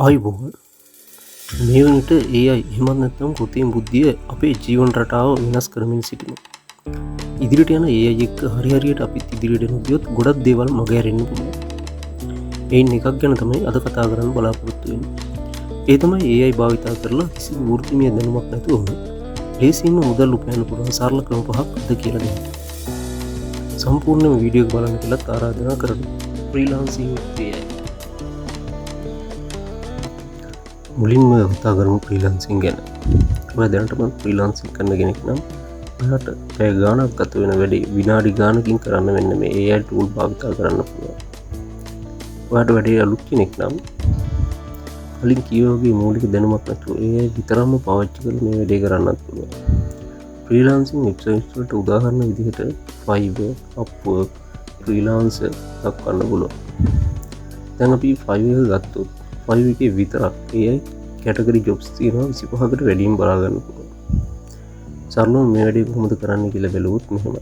ආයුබෝවන් මේ වනට AI එහෙමත් නැත්නම් කෘතිම බුද්ධිය අපේ ජීවන රටාව වෙනස් කරමින් සිටිනවා. ඉදිරියට යන AI එක්ක හරියට අපිත් ඉදිරියට යන ගියොත් ගොඩක් දේවල් මගහැරෙන්න පුළුවන්. ඒන් එකක් ගැන තමයි අද කතා කරන්න බලාපොරොත්තු වෙන්නේ. ඒ තමයි AI භාවිතා කරලා කිසිදු වෘත්තිමය දැනුමක් නැතුව ලේසියෙන්ම මුදල් උපයන්න පුළුවන් සරල ක්‍රම පහක් අද කියලා දෙනවා. සම්පූර්ණ වීඩියෝ එක බලන්න කියලා ආරාධනා කරනවා. Freelancing with AI. මුලින්ම කතා කරමු ෆ්‍රීලාන්සින් ගැන. ඔයා දැනටම ෆ්‍රීලාන්සින් කරන කෙනෙක් නම් ඔයාට පැය ගාණක් ගත වෙන වැඩේ විනාඩි ගාණකින් කරන්න වෙන්න මේ AI tool භාවිත කරන්න පුළුවන්. ඔයාට වැඩේ අලුත් කෙනෙක් නම් කලින් කිව්වා වගේ මූලික දැනුමක් නැතුව AI විතරම පාවිච්චි කරලා මේ වැඩේ කරන්නත් පුළුවන්. ෆ්‍රීලාන්සින් වෙබ්සයිට්ස් වලට උදාහරණ විදිහට Fiverr, Upwork, Freelancer දක්වන්න පුළුවන්. දැන් අපි Fiverr ගත්තොත් Fiverr එකේ විතරක් AI කැටගරි ජොබ්ස් තියෙනවා 25කට වැඩිම බලා ගන්න පුළුවන්. සරලව මේ වැඩේ කොහොමද කරන්න කියලා බැලුවොත් මෙහෙමයි.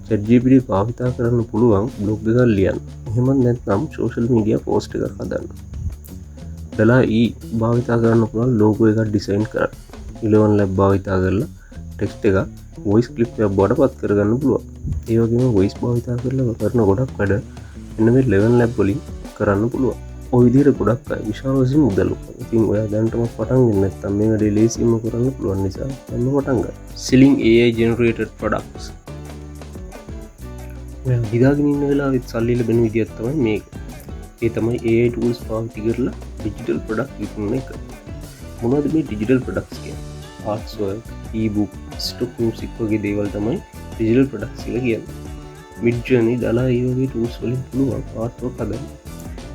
ChatGPT භාවිත කරන්න පුළුවන් බ්ලොග් එකක් ලියන්න. එහෙමත් නැත්නම් සෝෂල් මීඩියා පෝස්ට් එකක් හදන්න. භාවිත කරන්න පුළුවන් ලෝගෝ එකක් ඩිසයින් කරන්න. Eleven Lab භාවිත කරලා ටෙක්ස්ට් එක වොයිස් ක්ලිප් එකක් බවට පත් කරගන්න පුළුවන්. ඒ වගේම වොයිස් භාවිත කරලා කරන ගොඩක් වැඩ එන්න මේ Eleven Lab වලින් කරන්න පුළුවන්. ඔය විදිහට ගොඩක් අය විශාල වශයෙන් මුදල් උපයනවා. ඉතින් ඔයා දැනටම පටන් ගන්න නැත්නම් මේ වැඩේ ලේසියෙන්ම කරන්න පුළුවන් නිසා දැන්ම පටන් ගන්න. Selling AI generated products. ඔයා හිතාගෙන ඉන්න වෙලාවෙත් සල්ලි ලැබෙන විදියක් තමයි මේක. ඒ තමයි AI tools පාවිච්චි කරලා digital product විකුණන එක. මොනවද මේ digital products කියන්නේ? artwork, e-book, stock music වගේ දේවල් තමයි digital products කියලා කියන්නේ. Midjourney දාලා ඒ වගේ tools වලින් පුළුවන් artwork හදන්න.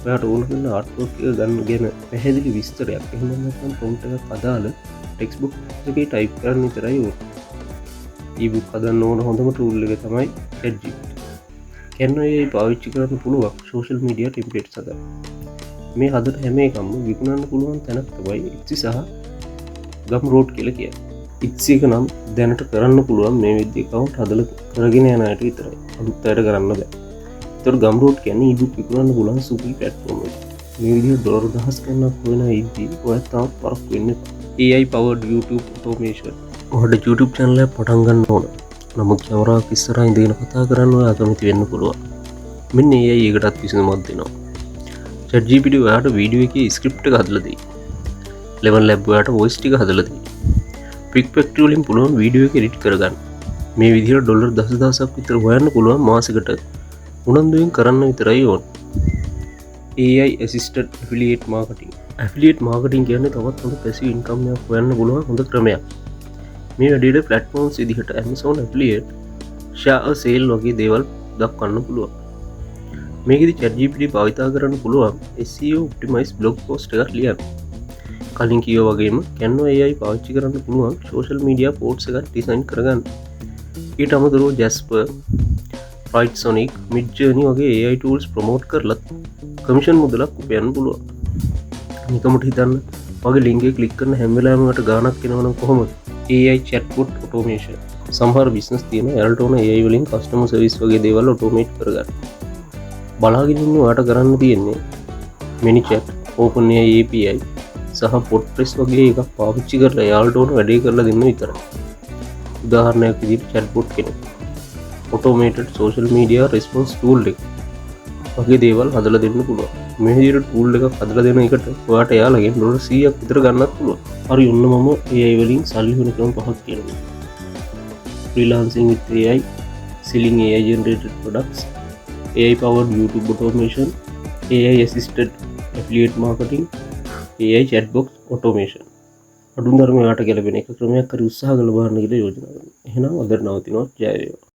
ඔයාට ඕන කරන ආර්ට්වර්ක් එක ගන්න ගැන පැහැදිලි විස්තරයක් එහෙම නැත්නම් ප්‍රොම්ප්ට් එකක් අදාළ ටෙක්ස්ට් බුක් එකේ ටයිප් කරන්න විතරයි ඕනේ. e-book හදන්න ඕන හොඳම ටූල් එක තමයි ChatGPT. Canva AI පාවිච්චි කරන්න පුළුවන් සෝෂල් මීඩියා ටෙම්ප්ලේට්ස් හදන්න. මේ හදන හැම එකක්ම විකුණන්න පුළුවන් තැනක් තමයි Etsy සහ Gumroad කියලා කියන්නේ. Etsy එක නම් දැනට කරන්න පුළුවන් මේ විදිහේ account හදලා කරගෙන යන අයට විතරයි. අලුත් අයට කරන්න බෑ. තොර Gumroad කියන්නේ e-book විකුණන්න පුළුවන් සුපිරි platform එකක්. මේ විදිහට ඩොලර් දහස් ගණනක් හොයන ඉද්දී ඔයත් තාම පරක්කු වෙන්නේ AI powered YouTube automation. ඔයාලට YouTube channel එක පටන් ගන්න ඕන. නමුත් කැමරාවක් ඉස්සරහා ඉඳගෙන කතා කරන්න ඔයා කැමති වෙන්න පුළුවන්. මෙන්න AI එකටත් විසඳුමක් දෙනවා. ChatGPT ඔයාට වීඩියෝ එකේ ස්ක්‍රිප්ට් එක හදලා දෙයි. Eleven Lab ඔයාට voice ටික හදලා දෙයි. Quickfactory වලින් පුළුවන් වීඩියෝ එක edit කරගන්න. මේ විදිහට ඩොලර් 10000ක් විතර හොයන්න පුළුවන් මාසෙකට. උනන්දුවෙන් කරන්න විතරයි ඕන. AI assisted affiliate marketing. Affiliate marketing කියන්නේ තවත් හොඳ passive income එකක් හොයන්න පුළුවන් හොඳ ක්‍රමයක්. මේ වැඩේට platforms විදිහට Amazon affiliate, share a sale වගේ දේවල් දක්වන්න පුළුවන්. මේකෙදි ChatGPT භාවිත කරන්න පුළුවන් SEO optimized blog post එකක් ලියන්න. කලින් කිව්වා වගේම Canva AI පාවිච්චි කරන්න පුළුවන් social media posts එකක් ඩිසයින් කරගන්න. ඊට අමතරව Jasper, Writesonic, Midjourney වගේ AI tools ප්‍රමෝට් කරලත් කමිෂන් මුදලක් උපයන්න පුළුවන්. නිකමට හිතන්න වගේ ලින්ක් එක ක්ලික් කරන හැම වෙලාවෙම මට ගාණක් එනවා නම් කොහොමද? AI chatbot automation. සමහර බිස්නස් තියෙන එයාලට ඕන AI වලින් කස්ටමර් සර්විස් වගේ දේවල් ඔටෝමේට් කරගන්න. බලාගෙන ඉන්න ඔයාට කරන්න තියෙන්නේ ManyChat, OpenAI API සහ Podpress වගේ එකක් පාවිච්චි කරලා එයාලට ඕන වැඩේ කරලා දෙන්න විතරයි. උදාහරණයක් විදිහට chatbot කෙනෙක් automated social media response tool එක වගේ දේවල් හදලා දෙන්න පුළුවන්. මේ විදිහට tool එකක් හදලා දෙන එකට ඔයාට එයාලගෙන් ඩොලර් 100ක් විතර ගන්නත් පුළුවන්. හරි ඔන්න මම AI වලින් සල්ලි වෙන ක්‍රම පහක් කියනවා. Freelancing with AI, selling AI generated products, AI powered YouTube automation, AI assisted affiliate marketing, AI chatbot automation. අඩුම ධර්ම ඔයාට ගැලපෙන එක ක්‍රමයක් හරි උත්සාහ කරලා බලන්න කියලා යෝජනා කරනවා. එහෙනම් අද නවතිනවා. ජය වේවා.